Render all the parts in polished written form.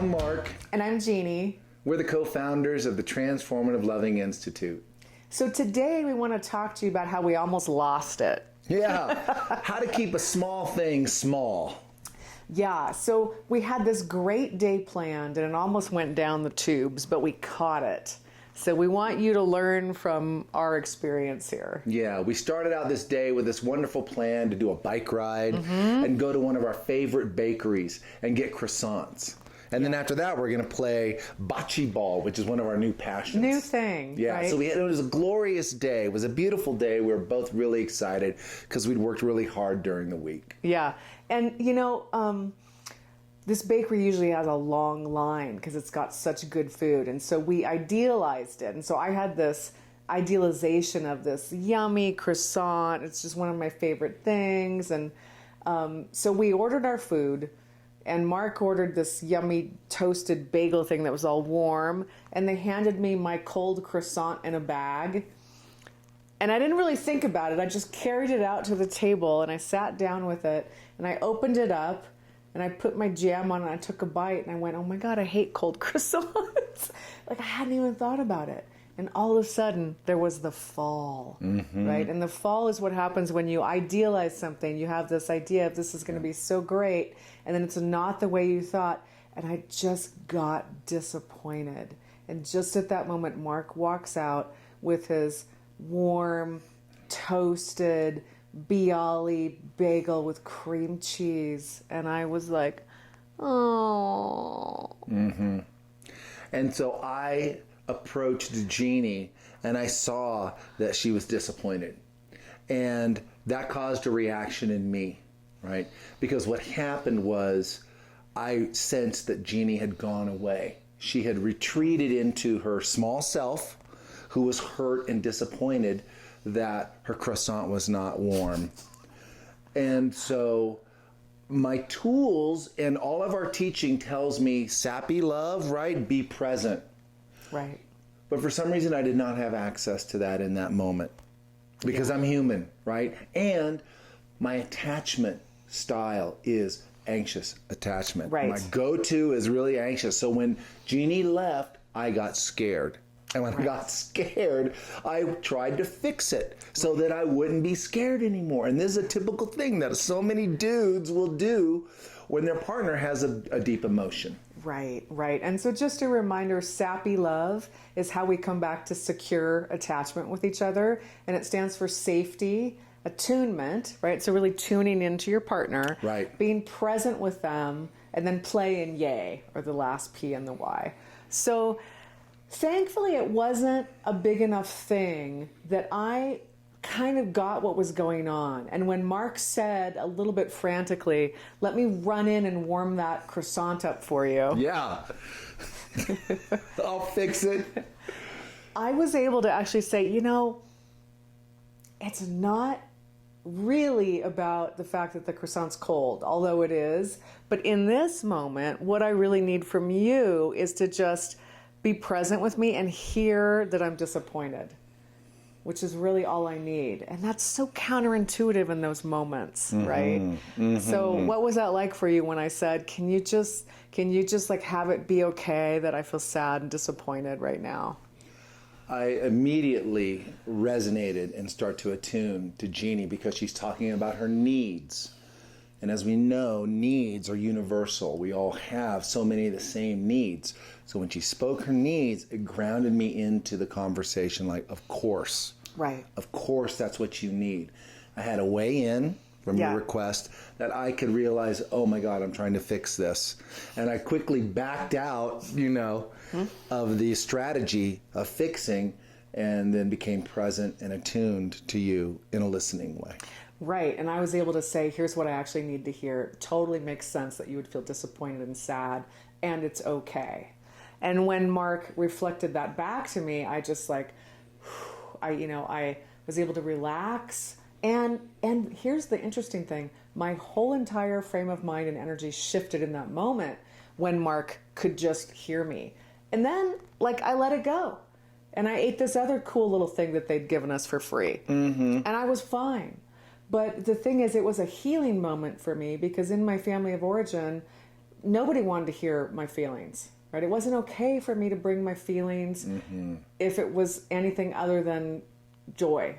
I'm Mark. And I'm Jeannie. We're the co-founders of the Transformative Loving Institute. So today we want to talk to you about how we almost lost it. Yeah, how to keep a small thing small. Yeah, so we had this great day planned and it almost went down the tubes, but we caught it. So we want you to learn from our experience here. Yeah, we started out this day with this wonderful plan to do a bike ride and go to one of our favorite bakeries and get croissants. And then after that, we're going to play bocce ball, which is one of our new passions. New thing. Yeah, right? so it was a glorious day. It was a beautiful day. We were both really excited because we'd worked really hard during the week. Yeah, and you know, this bakery usually has a long line because it's got such good food. And so we idealized it. And so I had this idealization of this yummy croissant. It's just one of my favorite things. And so we ordered our food. And Mark ordered this yummy toasted bagel thing that was all warm. And they handed me my cold croissant in a bag. And I didn't really think about it. I just carried it out to the table and I sat down with it. And I opened it up. And I put my jam on and I took a bite and I went, oh my God, I hate cold croissants. Like I hadn't even thought about it. And all of a sudden there was the fall, right? And the fall is what happens when you idealize something. You have this idea of this is going to be so great. And then it's not the way you thought. And I just got disappointed. And just at that moment, Mark walks out with his warm, toasted, Bialy bagel with cream cheese, and I was like, oh. And so I approached Jeannie and I saw that she was disappointed. And that caused a reaction in me, right? Because what happened was I sensed that Jeannie had gone away. She had retreated into her small self, who was hurt and disappointed that her croissant was not warm. And so my tools and all of our teaching tells me sappy love, right? Be present. Right. But for some reason I did not have access to that in that moment because I'm human, right? And my attachment style is anxious attachment. Right. My go-to is really anxious. So when Jeannie left, I got scared. And when I got scared, I tried to fix it so that I wouldn't be scared anymore. And this is a typical thing that so many dudes will do when their partner has a deep emotion. Right, right. And so just a reminder, sappy love is how we come back to secure attachment with each other. And it stands for safety, attunement, right? So really tuning into your partner, right, being present with them, and then play and yay, or the last P and the Y. So thankfully, it wasn't a big enough thing that I kind of got what was going on. And when Mark said a little bit frantically, let me run in and warm that croissant up for you. Yeah. I'll fix it. I was able to actually say, you know, it's not really about the fact that the croissant's cold, although it is. But in this moment, what I really need from you is to just be present with me and hear that I'm disappointed, which is really all I need. And that's so counterintuitive in those moments, right? So what was that like for you when I said, can you just like have it be okay that I feel sad and disappointed right now? I immediately resonated and start to attune to Jeannie because she's talking about her needs. And as we know, needs are universal. We all have so many of the same needs. So when she spoke her needs, it grounded me into the conversation like, of course. Right. Of course, that's what you need. I had a way in from your request that I could realize, oh my God, I'm trying to fix this. And I quickly backed out, of the strategy of fixing and then became present and attuned to you in a listening way. Right. And I was able to say, here's what I actually need to hear. It totally makes sense that you would feel disappointed and sad, and it's okay. And when Mark reflected that back to me, I just like, I was able to relax. And here's the interesting thing. My whole entire frame of mind and energy shifted in that moment when Mark could just hear me. And then, I let it go. And I ate this other cool little thing that they'd given us for free. And I was fine. But the thing is, it was a healing moment for me because in my family of origin, nobody wanted to hear my feelings, right? It wasn't okay for me to bring my feelings if it was anything other than joy.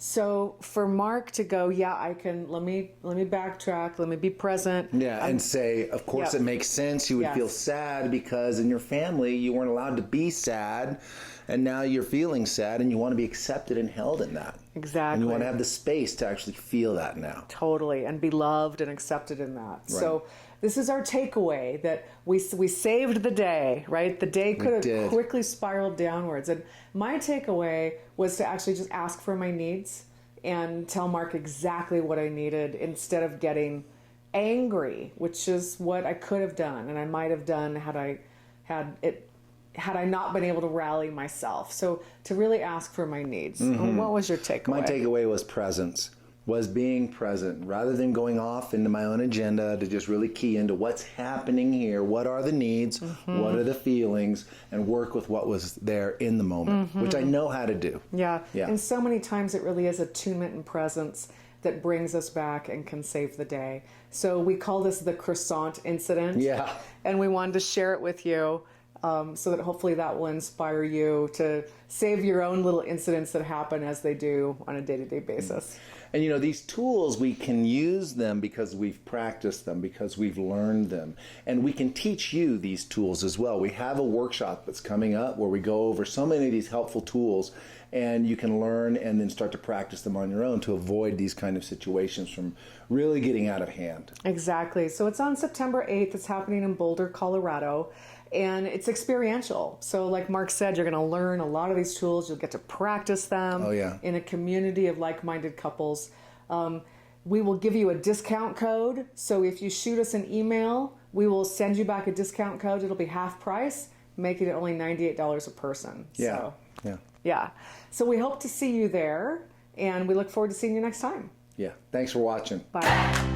So for Mark to go, yeah, I can, let me backtrack, let me be present. Yeah, and say, of course it makes sense. You would feel sad because in your family you weren't allowed to be sad, and now you're feeling sad, and you want to be accepted and held in that. Exactly. And you want to have the space to actually feel that now. Totally, and be loved and accepted in that. Right. So this is our takeaway, that we saved the day, right? The day could have quickly spiraled downwards. And my takeaway was to actually just ask for my needs and tell Mark exactly what I needed instead of getting angry, which is what I could have done and I might have done had I not been able to rally myself. So to really ask for my needs. What was your takeaway? My takeaway was presence. Was being present rather than going off into my own agenda, to just really key into what's happening here, what are the needs, what are the feelings, and work with what was there in the moment, which I know how to do. Yeah. And so many times it really is attunement and presence that brings us back and can save the day. So we call this the croissant incident. Yeah. And we wanted to share it with you so that hopefully that will inspire you to save your own little incidents that happen as they do on a day-to-day basis. And you know, these tools, we can use them because we've practiced them, because we've learned them. And we can teach you these tools as well. We have a workshop that's coming up where we go over so many of these helpful tools, and you can learn and then start to practice them on your own to avoid these kind of situations from really getting out of hand. Exactly. So it's on September 8th. It's happening in Boulder, Colorado. And it's experiential. So like Mark said, you're going to learn a lot of these tools. You'll get to practice them in a community of like-minded couples. We will give you a discount code. So if you shoot us an email, we will send you back a discount code. It'll be half price, making it only $98 a person. Yeah. So, yeah. So we hope to see you there, and we look forward to seeing you next time. Yeah. Thanks for watching. Bye.